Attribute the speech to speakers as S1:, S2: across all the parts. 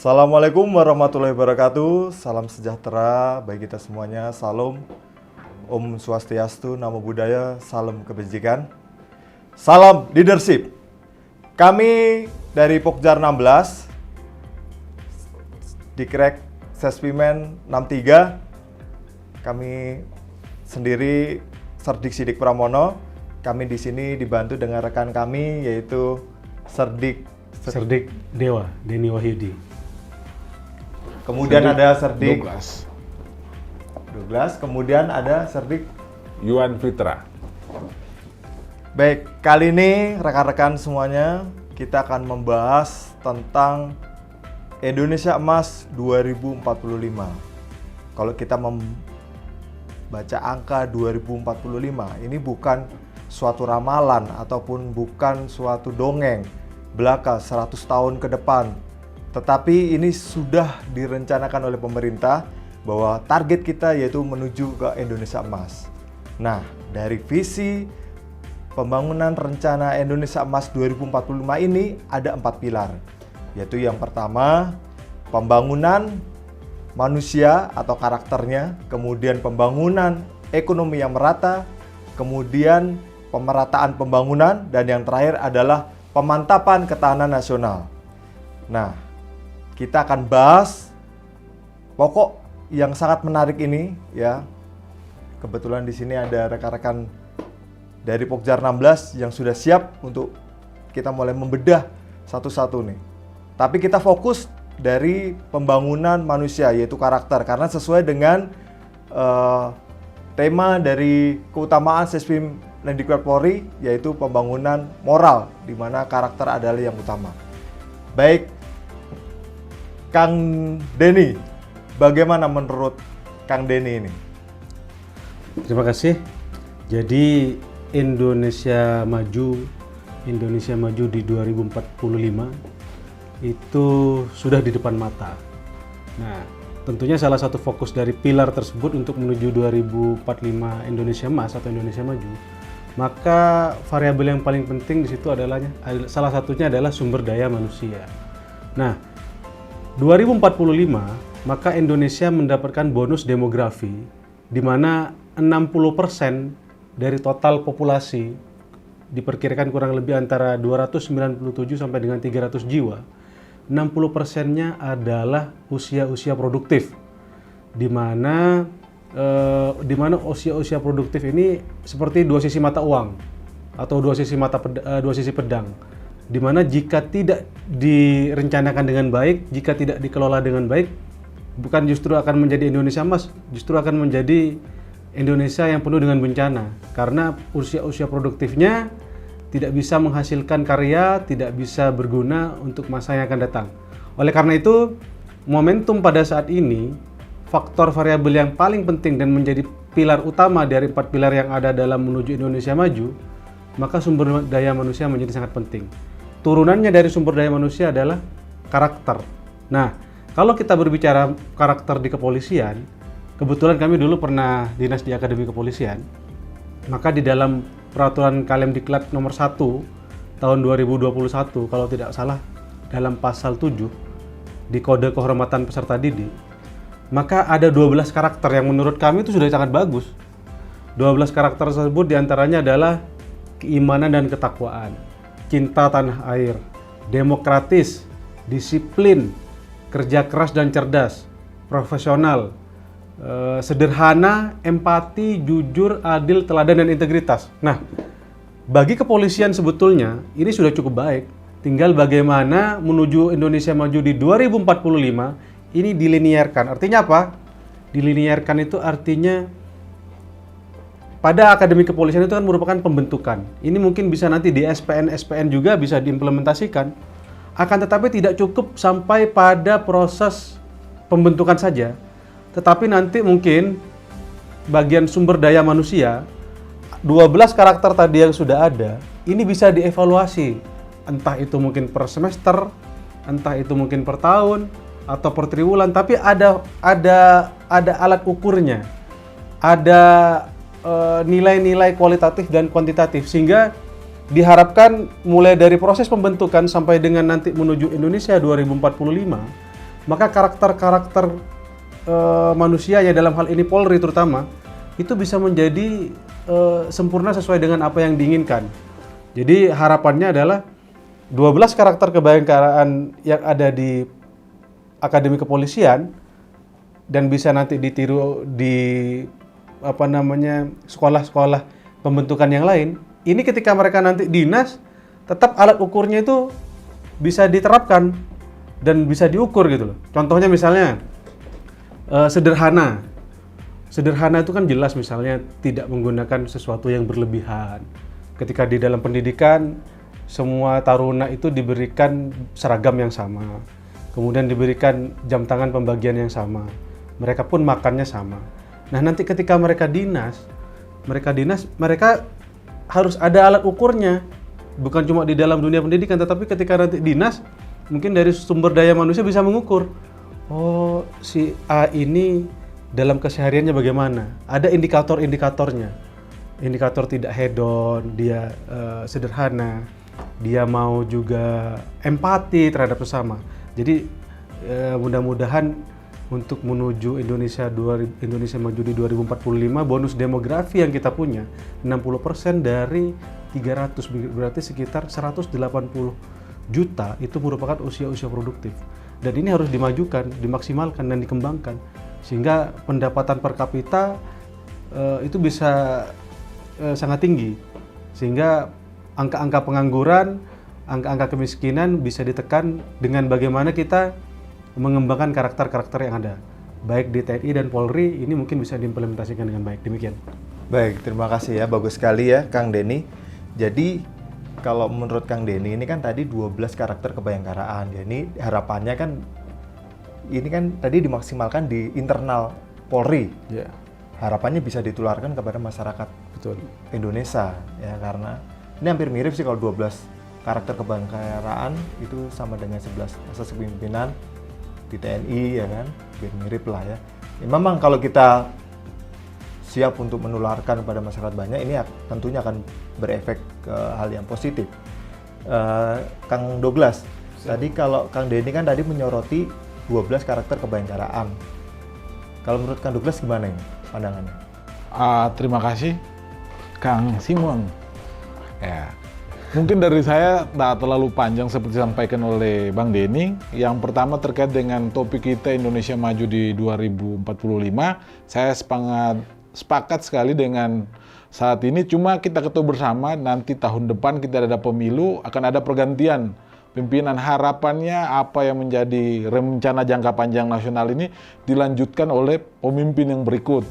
S1: Assalamualaikum warahmatullahi wabarakatuh. Salam sejahtera bagi kita semuanya. Salam Om Swastiastu, Namo Buddhaya, salam kebajikan. Salam leadership. Kami dari Pokjar 16 Dikrek Sespimen 63. Kami sendiri Serdik Sidik Pramono. Kami di sini dibantu dengan rekan kami yaitu Serdik
S2: Dewa, Denny Wahyudi.
S1: Kemudian ada Serdik
S3: Douglas,
S1: kemudian ada Serdik
S3: Yuan Fitra.
S1: Baik, kali ini rekan-rekan semuanya kita akan membahas tentang Indonesia Emas 2045. Kalau kita membaca angka 2045, ini bukan suatu ramalan ataupun bukan suatu dongeng belaka 100 tahun ke depan. Tetapi ini sudah direncanakan oleh pemerintah bahwa target kita yaitu menuju ke Indonesia Emas. Nah, dari visi pembangunan rencana Indonesia Emas 2045 ini ada 4 pilar. Yaitu yang pertama, pembangunan manusia atau karakternya, kemudian pembangunan ekonomi yang merata, kemudian pemerataan pembangunan, dan yang terakhir adalah pemantapan ketahanan nasional. Nah, kita akan bahas pokok yang sangat menarik ini ya. Kebetulan di sini ada rekan-rekan dari Pokjar 16 yang sudah siap untuk kita mulai membedah satu-satu nih. Tapi kita fokus dari pembangunan manusia yaitu karakter karena sesuai dengan tema dari keutamaan Sespim Mendikbud Polri yaitu pembangunan moral di mana karakter adalah yang utama. Baik, Kang Denny, bagaimana menurut Kang Denny ini?
S2: Terima kasih. Jadi Indonesia Maju di 2045 itu sudah di depan mata. Nah, tentunya salah satu fokus dari pilar tersebut untuk menuju 2045 Indonesia Emas atau Indonesia Maju, maka variabel yang paling penting di situ adalah salah satunya adalah sumber daya manusia. Nah, 2045 maka Indonesia mendapatkan bonus demografi di mana 60% dari total populasi diperkirakan kurang lebih antara 297 sampai dengan 300 jiwa. 60%-nya adalah usia-usia produktif, di mana usia-usia produktif ini seperti dua sisi mata uang atau dua sisi pedang, di mana jika tidak direncanakan dengan baik, jika tidak dikelola dengan baik, bukan justru akan menjadi Indonesia Emas, justru akan menjadi Indonesia yang penuh dengan bencana karena usia-usia produktifnya tidak bisa menghasilkan karya, tidak bisa berguna untuk masa yang akan datang. Oleh karena itu, momentum pada saat ini, faktor variabel yang paling penting dan menjadi pilar utama dari 4 pilar yang ada dalam menuju Indonesia Maju, maka sumber daya manusia menjadi sangat penting. Turunannya dari sumber daya manusia adalah karakter. Nah, kalau kita berbicara karakter di kepolisian, kebetulan kami dulu pernah dinas di Akademi Kepolisian, maka di dalam Peraturan Kalemdiklat nomor 1 tahun 2021 kalau tidak salah dalam pasal 7 di Kode Kehormatan Peserta Didik, maka ada 12 karakter yang menurut kami itu sudah sangat bagus. 12 karakter tersebut diantaranya adalah keimanan dan ketakwaan, cinta tanah air, demokratis, disiplin, kerja keras dan cerdas, profesional, sederhana, empati, jujur, adil, teladan, dan integritas. Nah, bagi kepolisian sebetulnya ini sudah cukup baik. Tinggal bagaimana menuju Indonesia Maju di 2045 ini diliniarkan. Artinya apa? Diliniarkan itu artinya pada Akademi Kepolisian itu kan merupakan pembentukan. Ini mungkin bisa nanti di SPN juga bisa diimplementasikan. Akan tetapi tidak cukup sampai pada proses pembentukan saja. Tetapi nanti mungkin bagian sumber daya manusia, 12 karakter tadi yang sudah ada, ini bisa dievaluasi. Entah itu mungkin per semester, entah itu mungkin per tahun, atau per triwulan. Tapi ada alat ukurnya. Ada nilai-nilai kualitatif dan kuantitatif. Sehingga diharapkan mulai dari proses pembentukan sampai dengan nanti menuju Indonesia 2045, maka karakter-karakter manusianya dalam hal ini Polri terutama itu bisa menjadi sempurna sesuai dengan apa yang diinginkan. Jadi harapannya adalah 12 karakter kebayangkaraan yang ada di Akademi Kepolisian dan bisa nanti ditiru di sekolah-sekolah pembentukan yang lain. Ini ketika mereka nanti dinas, tetap alat ukurnya itu bisa diterapkan dan bisa diukur gitu loh. Contohnya misalnya sederhana. Sederhana itu kan jelas misalnya tidak menggunakan sesuatu yang berlebihan. Ketika di dalam pendidikan, semua taruna itu diberikan seragam yang sama. Kemudian diberikan jam tangan pembagian yang sama. Mereka pun makannya sama. Nah, nanti ketika mereka dinas, mereka harus ada alat ukurnya. Bukan cuma di dalam dunia pendidikan, tetapi ketika nanti dinas, mungkin dari sumber daya manusia bisa mengukur. Oh, si A ini dalam kesehariannya bagaimana? Ada indikator-indikatornya. Indikator tidak hedon, dia sederhana, dia mau juga empati terhadap sesama. Jadi mudah-mudahan untuk menuju Indonesia Maju di 2045, bonus demografi yang kita punya 60% dari 300, berarti sekitar 180 juta itu merupakan usia-usia produktif. Dan ini harus dimajukan, dimaksimalkan dan dikembangkan sehingga pendapatan per kapita itu bisa sangat tinggi, sehingga angka-angka pengangguran, angka-angka kemiskinan bisa ditekan dengan bagaimana kita mengembangkan karakter-karakter yang ada, baik di TNI dan Polri. Ini mungkin bisa diimplementasikan dengan baik. Demikian.
S1: Baik, terima kasih ya, bagus sekali ya Kang Denny. Jadi kalau menurut Kang Denny ini kan tadi 12 karakter kebayangkaraan. Jadi harapannya kan ini kan tadi dimaksimalkan di internal Polri.
S2: Ya.
S1: Harapannya bisa ditularkan kepada masyarakat Indonesia ya, karena ini hampir mirip sih kalau 12 karakter kebayangkaraan itu sama dengan 11 asas kepemimpinan di TNI ya kan, hampir mirip lah ya. Memang kalau kita siap untuk menularkan kepada masyarakat banyak, ini tentunya akan berefek ke hal yang positif. Kang Douglas, tadi kalau Kang Denny kan tadi menyoroti 12 karakter kebayangkaraan. Kalau menurut Kang Douglas gimana ini pandangannya?
S3: Terima kasih Kang Simon. Ya, mungkin dari saya tak terlalu panjang seperti disampaikan oleh Bang Denny. Yang pertama terkait dengan topik kita Indonesia Maju di 2045, saya sepakat sekali dengan saat ini. Cuma kita ketahui bersama nanti tahun depan kita ada pemilu, akan ada pergantian pimpinan. Harapannya apa yang menjadi rencana jangka panjang nasional ini dilanjutkan oleh pemimpin yang berikut,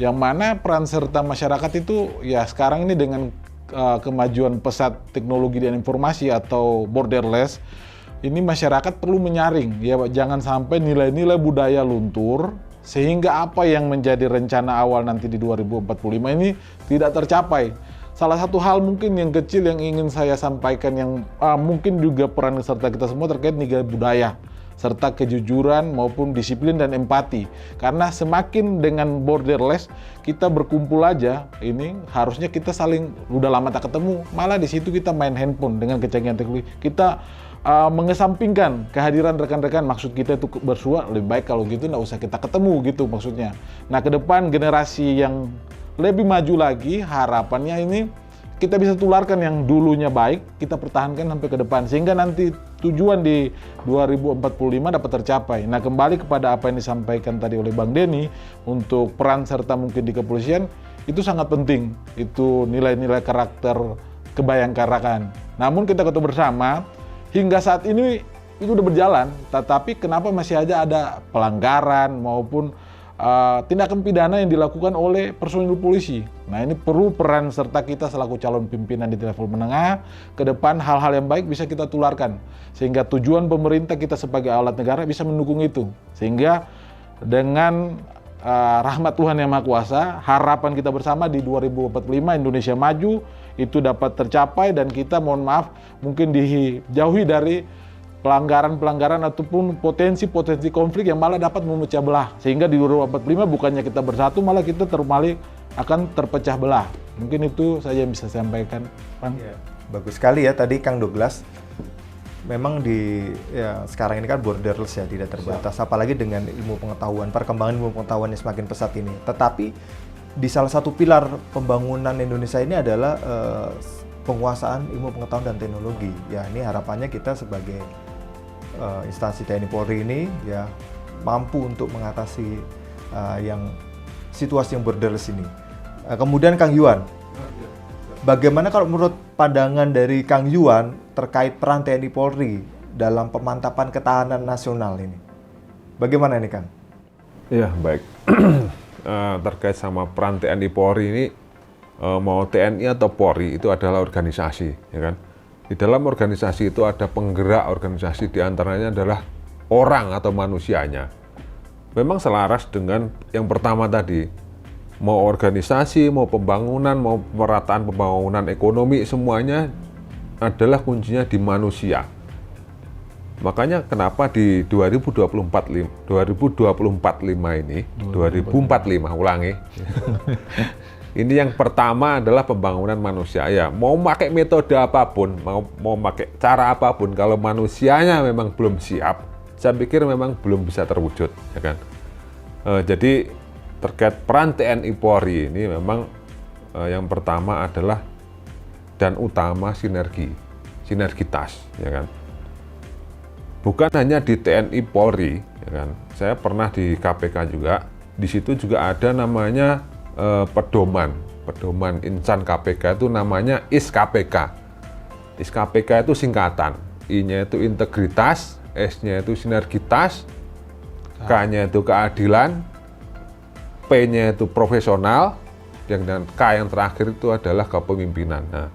S3: yang mana peran serta masyarakat itu ya sekarang ini dengan kemajuan pesat teknologi dan informasi atau borderless, ini masyarakat perlu menyaring ya, jangan sampai nilai-nilai budaya luntur sehingga apa yang menjadi rencana awal nanti di 2045 ini tidak tercapai. Salah satu hal mungkin yang kecil yang ingin saya sampaikan yang mungkin juga peran serta kita semua terkait nilai budaya serta kejujuran maupun disiplin dan empati. Karena semakin dengan borderless kita berkumpul aja, ini harusnya kita saling udah lama tak ketemu, malah di situ kita main handphone dengan kecanggihan teknologi. Kita mengesampingkan kehadiran rekan-rekan. Maksud kita itu bersua, lebih baik kalau gitu nggak usah kita ketemu gitu maksudnya. Nah, ke depan generasi yang lebih maju lagi, harapannya ini kita bisa tularkan yang dulunya baik, kita pertahankan sampai ke depan sehingga nanti tujuan di 2045 dapat tercapai. Nah, kembali kepada apa yang disampaikan tadi oleh Bang Denny untuk peran serta mungkin di kepolisian, itu sangat penting. Itu nilai-nilai karakter kebayangkarakan. Namun kita ketahui bersama hingga saat ini itu udah berjalan, tetapi kenapa masih aja ada pelanggaran maupun tindakan pidana yang dilakukan oleh personil polisi. Nah, ini perlu peran serta kita selaku calon pimpinan di level menengah. Ke depan hal-hal yang baik bisa kita tularkan, sehingga tujuan pemerintah kita sebagai alat negara bisa mendukung itu. Sehingga dengan rahmat Tuhan Yang Maha Kuasa, harapan kita bersama di 2045 Indonesia Maju itu dapat tercapai dan kita mohon maaf mungkin dijauhi dari pelanggaran-pelanggaran ataupun potensi-potensi konflik yang malah dapat memecah belah. Sehingga di 2045 bukannya kita bersatu, malah kita akan terpecah belah. Mungkin itu saja yang bisa saya sampaikan, Bang.
S1: Ya, bagus sekali ya tadi Kang Douglas. memang sekarang ini kan borderless ya, tidak terbatas, apalagi dengan ilmu pengetahuan, perkembangan ilmu pengetahuan yang semakin pesat ini. Tetapi di salah satu pilar pembangunan Indonesia ini adalah penguasaan ilmu pengetahuan dan teknologi. Ya, ini harapannya kita sebagai instansi TNI Polri ini ya mampu untuk mengatasi situasi yang borderless ini. Kemudian Kang Yuan, bagaimana kalau menurut pandangan dari Kang Yuan terkait peran TNI Polri dalam pemantapan ketahanan nasional ini? Bagaimana ini, Kang?
S4: Iya, baik. Terkait sama peran TNI Polri ini, mau TNI atau Polri itu adalah organisasi, ya kan? Di dalam organisasi itu ada penggerak organisasi, diantaranya adalah orang atau manusianya. Memang selaras dengan yang pertama tadi, mau organisasi, mau pembangunan, mau pemerataan pembangunan ekonomi, semuanya adalah kuncinya di manusia. Makanya kenapa di 2045 ini, 2045 ulangi. Ini yang pertama adalah pembangunan manusia. Ya, mau pakai metode apapun, mau pakai cara apapun, kalau manusianya memang belum siap, saya pikir memang belum bisa terwujud, ya kan. Jadi terkait peran TNI Polri ini memang yang pertama adalah dan utama sinergitas, ya kan. Bukan hanya di TNI Polri, ya kan. Saya pernah di KPK juga. Di situ juga ada namanya pedoman insan KPK itu namanya ISKPK. ISKPK itu singkatan. I-nya itu integritas, S-nya itu sinergitas, K-nya itu keadilan, P-nya itu profesional, dan K yang terakhir itu adalah kepemimpinan. Nah,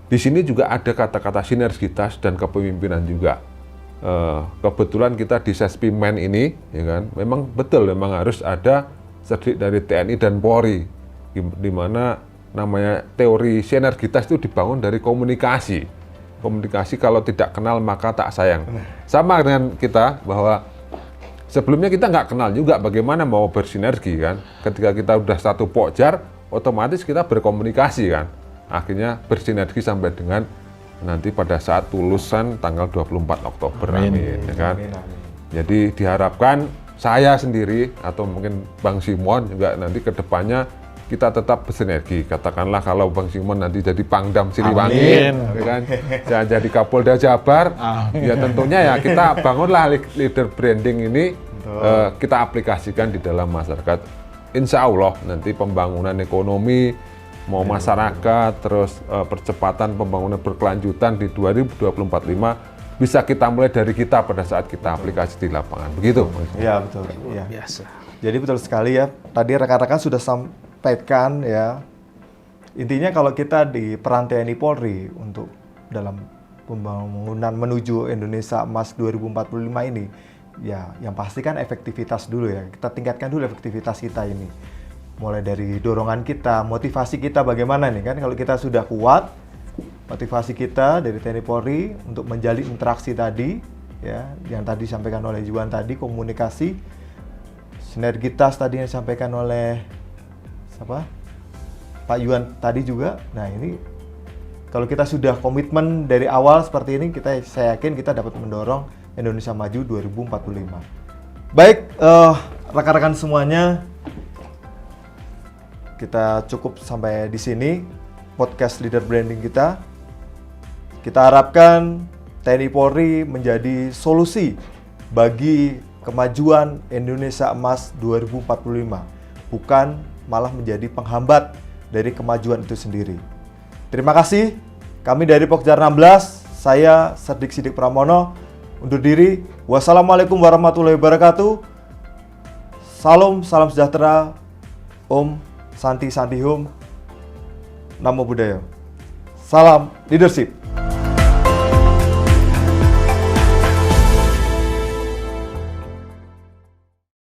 S4: di sini juga ada kata-kata sinergitas dan kepemimpinan juga. Kebetulan kita di Sespimen ini, ya kan, memang betul, memang harus ada terdiri dari TNI dan Polri, di mana namanya teori sinergitas itu dibangun dari komunikasi. Komunikasi kalau tidak kenal maka tak sayang. Sama dengan kita bahwa sebelumnya kita nggak kenal juga bagaimana mau bersinergi kan. Ketika kita udah satu pokjar, otomatis kita berkomunikasi kan. Akhirnya bersinergi sampai dengan nanti pada saat lulusan tanggal 24 Oktober. Amin. Ya kan? Jadi diharapkan saya sendiri atau mungkin Bang Simon juga nanti ke depannya kita tetap bersinergi. Katakanlah kalau Bang Simon nanti jadi Pangdam Siliwangi, ya kan? Saya jadi Kapolda Jabar, ya tentunya ya kita bangunlah leader branding ini, kita aplikasikan di dalam masyarakat. Insya Allah nanti pembangunan ekonomi, mau masyarakat, terus percepatan pembangunan berkelanjutan di 2045 bisa kita mulai dari kita pada saat kita aplikasi di lapangan. Begitu?
S1: Iya, betul. Ya.
S2: Biasa.
S1: Jadi betul sekali ya. Tadi rekan-rekan sudah sampaikan ya. Intinya kalau kita di peran TNI Polri untuk dalam pembangunan menuju Indonesia Emas 2045 ini, ya yang pasti kan efektivitas dulu ya. Kita tingkatkan dulu efektivitas kita ini. Mulai dari dorongan kita, motivasi kita bagaimana nih kan. Kalau kita sudah kuat, motivasi kita dari TNI Polri untuk menjalin interaksi tadi, ya, yang tadi disampaikan oleh Juan tadi, komunikasi, sinergitas tadi yang disampaikan oleh siapa? Pak Yuan tadi juga. Nah ini kalau kita sudah komitmen dari awal seperti ini, saya yakin kita dapat mendorong Indonesia Maju 2045. Baik, rekan-rekan semuanya, kita cukup sampai di sini podcast Leader Branding kita. Kita harapkan TNI Polri menjadi solusi bagi kemajuan Indonesia Emas 2045, bukan malah menjadi penghambat dari kemajuan itu sendiri. Terima kasih. Kami dari Pokjar 16, saya Sedik Sidik Pramono, undur diri. Wassalamualaikum warahmatullahi wabarakatuh. Salam sejahtera. Om Santi Santi Hum. Namo Buddhaya. Salam leadership.